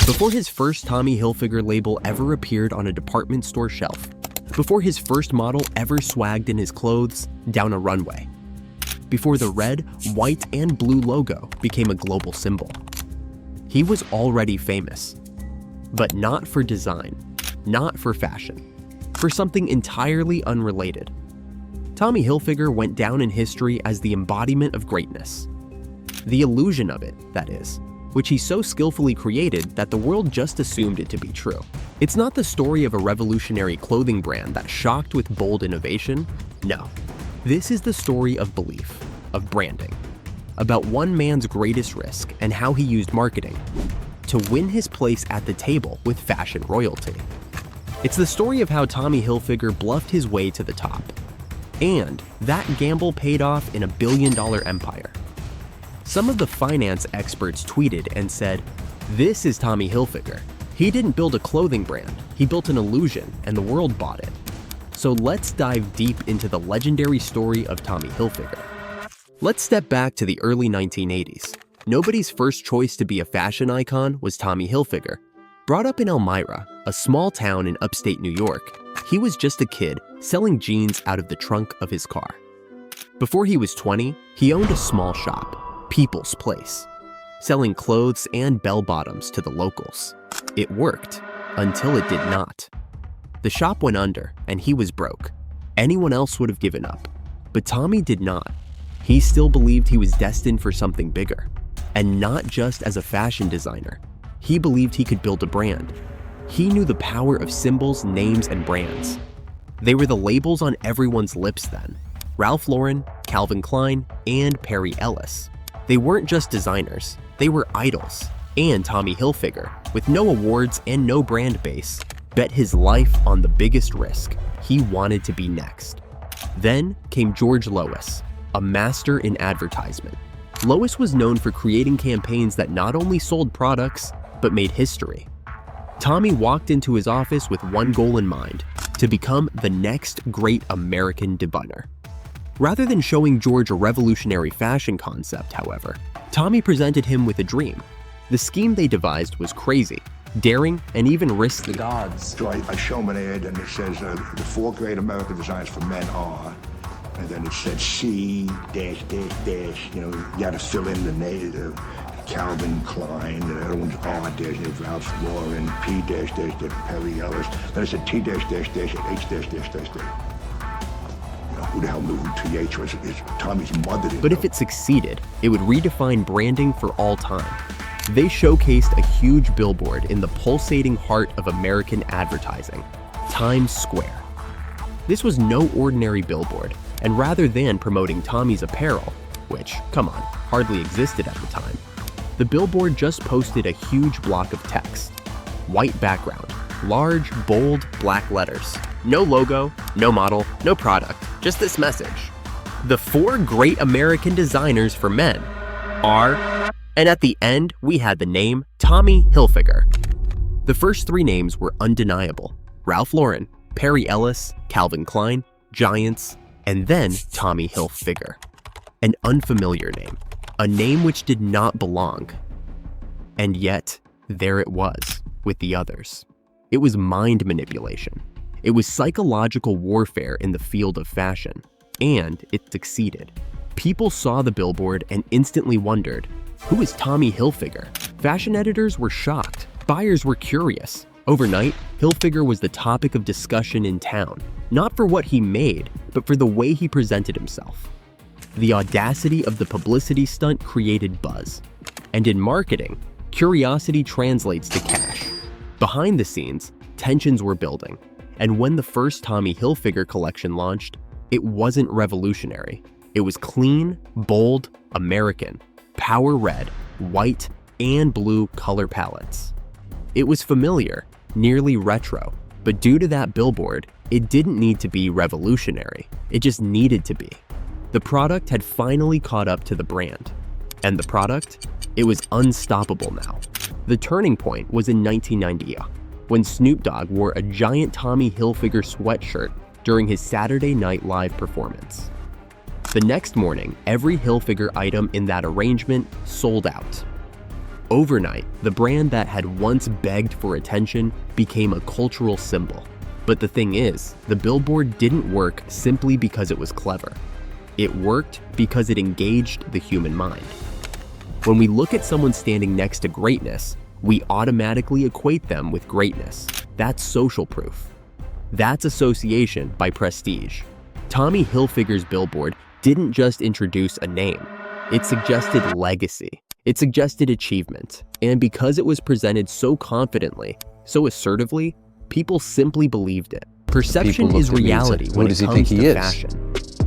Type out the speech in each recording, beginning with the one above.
Before his first Tommy Hilfiger label ever appeared on a department store shelf, before his first model ever swagged in his clothes down a runway, before the red, white, and blue logo became a global symbol. He was already famous, but not for design, not for fashion, for something entirely unrelated. Tommy Hilfiger went down in history as the embodiment of greatness. The illusion of it, that is, which he so skillfully created that the world just assumed it to be true. It's not the story of a revolutionary clothing brand that shocked with bold innovation. No. This is the story of belief, of branding, about one man's greatest risk and how he used marketing to win his place at the table with fashion royalty. It's the story of how Tommy Hilfiger bluffed his way to the top. And that gamble paid off in a billion-dollar empire. Some of the finance experts tweeted and said, "This is Tommy Hilfiger. He didn't build a clothing brand, he built an illusion, and the world bought it." So let's dive deep into the legendary story of Tommy Hilfiger. Let's step back to the early 1980s. Nobody's first choice to be a fashion icon was Tommy Hilfiger. Brought up in Elmira, a small town in upstate New York, he was just a kid selling jeans out of the trunk of his car. Before he was 20, he owned a small shop, People's Place, selling clothes and bell-bottoms to the locals. It worked, until it did not. The shop went under, and he was broke. Anyone else would have given up, but Tommy did not. He still believed he was destined for something bigger, and not just as a fashion designer. He believed he could build a brand. He knew the power of symbols, names, and brands. They were the labels on everyone's lips then. Ralph Lauren, Calvin Klein, and Perry Ellis. They weren't just designers, they were idols. And Tommy Hilfiger, with no awards and no brand base, bet his life on the biggest risk. He wanted to be next. Then came George Lois, a master in advertisement. Lois was known for creating campaigns that not only sold products, but made history. Tommy walked into his office with one goal in mind: to become the next great American designer. Rather than showing George a revolutionary fashion concept, however, Tommy presented him with a dream. The scheme they devised was crazy, daring, and even risky. The gods. So I show him an ad, and it says the 4 great American designs for men are, and then it said C dash dash dash. You got to fill in the name. Calvin Klein, and the other one's R dash, Ralph Lauren, P dash dash dash, Perry Ellis. Then it said T dash dash dash, and H dash dash dash dash. Who the hell knew who TH was? It's Tommy's mother didn't But know. if it succeeded, it would redefine branding for all time. They showcased a huge billboard in the pulsating heart of American advertising, Times Square. This was no ordinary billboard, and rather than promoting Tommy's apparel, which, come on, hardly existed at the time, the billboard just posted a huge block of text. White background, large, bold, black letters. No logo, no model, no product, just this message. The 4 great American designers for men are... And at the end, we had the name Tommy Hilfiger. The first 3 names were undeniable: Ralph Lauren, Perry Ellis, Calvin Klein, Giants, and then Tommy Hilfiger. An unfamiliar name, a name which did not belong. And yet, there it was, with the others. It was mind manipulation. It was psychological warfare in the field of fashion, and it succeeded. People saw the billboard and instantly wondered, who is Tommy Hilfiger? Fashion editors were shocked. Buyers were curious. Overnight, Hilfiger was the topic of discussion in town, not for what he made, but for the way he presented himself. The audacity of the publicity stunt created buzz. And in marketing, curiosity translates to cash. Behind the scenes, tensions were building. And when the first Tommy Hilfiger collection launched, it wasn't revolutionary. It was clean, bold, American. Power red, white, and blue color palettes. It was familiar, nearly retro, but due to that billboard, it didn't need to be revolutionary. It just needed to be. The product had finally caught up to the brand. And the product? It was unstoppable now. The turning point was in 1990, when Snoop Dogg wore a giant Tommy Hilfiger sweatshirt during his Saturday Night Live performance. The next morning, every Hilfiger item in that arrangement sold out. Overnight, the brand that had once begged for attention became a cultural symbol. But the thing is, the billboard didn't work simply because it was clever. It worked because it engaged the human mind. When we look at someone standing next to greatness, we automatically equate them with greatness. That's social proof. That's association by prestige. Tommy Hilfiger's billboard didn't just introduce a name. It suggested legacy. It suggested achievement. And because it was presented so confidently, so assertively, people simply believed it. Perception is reality when it comes to fashion.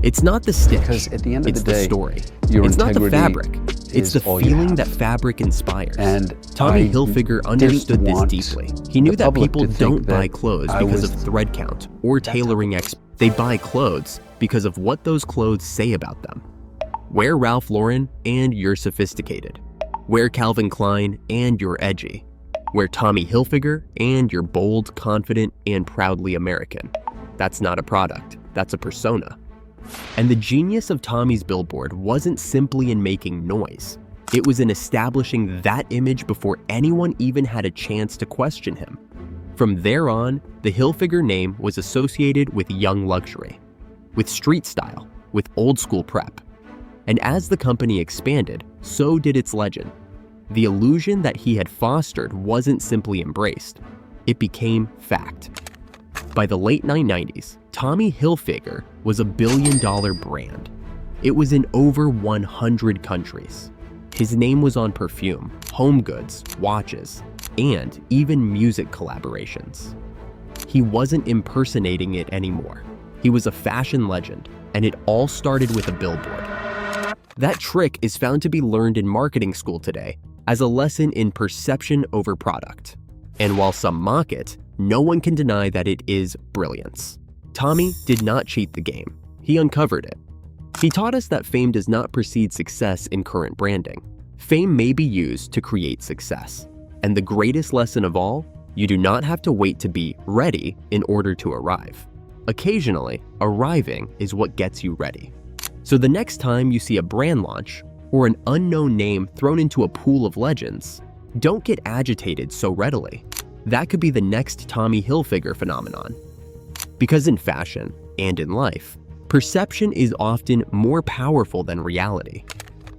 It's not the stitch, Because at the end of it's the day, the story. your It's not the integrity fabric, it's is the all you feeling have. that fabric inspires. And Tommy I Hilfiger understood didn't this want deeply. He knew the that public people to think don't buy that clothes I because was of thread count or tailoring They buy clothes because of what those clothes say about them. Wear Ralph Lauren and you're sophisticated. Wear Calvin Klein and you're edgy. Wear Tommy Hilfiger and you're bold, confident, and proudly American. That's not a product, that's a persona. And the genius of Tommy's billboard wasn't simply in making noise. It was in establishing that image before anyone even had a chance to question him. From there on, the Hilfiger name was associated with young luxury, with street style, with old school prep. And as the company expanded, so did its legend. The illusion that he had fostered wasn't simply embraced, it became fact. By the late 1990s, Tommy Hilfiger was a billion-dollar brand. It was in over 100 countries. His name was on perfume, home goods, watches, and even music collaborations. He wasn't impersonating it anymore. He was a fashion legend, and it all started with a billboard. That trick is found to be learned in marketing school today as a lesson in perception over product. And while some mock it, no one can deny that it is brilliance. Tommy did not cheat the game. He uncovered it. He taught us that fame does not precede success in current branding. Fame may be used to create success. And the greatest lesson of all, you do not have to wait to be ready in order to arrive. Occasionally, arriving is what gets you ready. So the next time you see a brand launch or an unknown name thrown into a pool of legends, don't get agitated so readily. That could be the next Tommy Hilfiger phenomenon. Because in fashion and in life, perception is often more powerful than reality.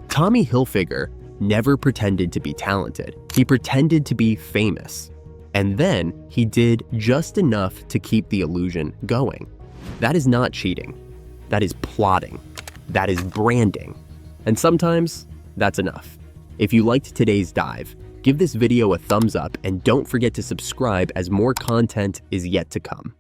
Tommy Hilfiger never pretended to be talented. He pretended to be famous. And then he did just enough to keep the illusion going. That is not cheating. That is plotting. That is branding. And sometimes that's enough. If you liked today's dive, give this video a thumbs up and don't forget to subscribe as more content is yet to come.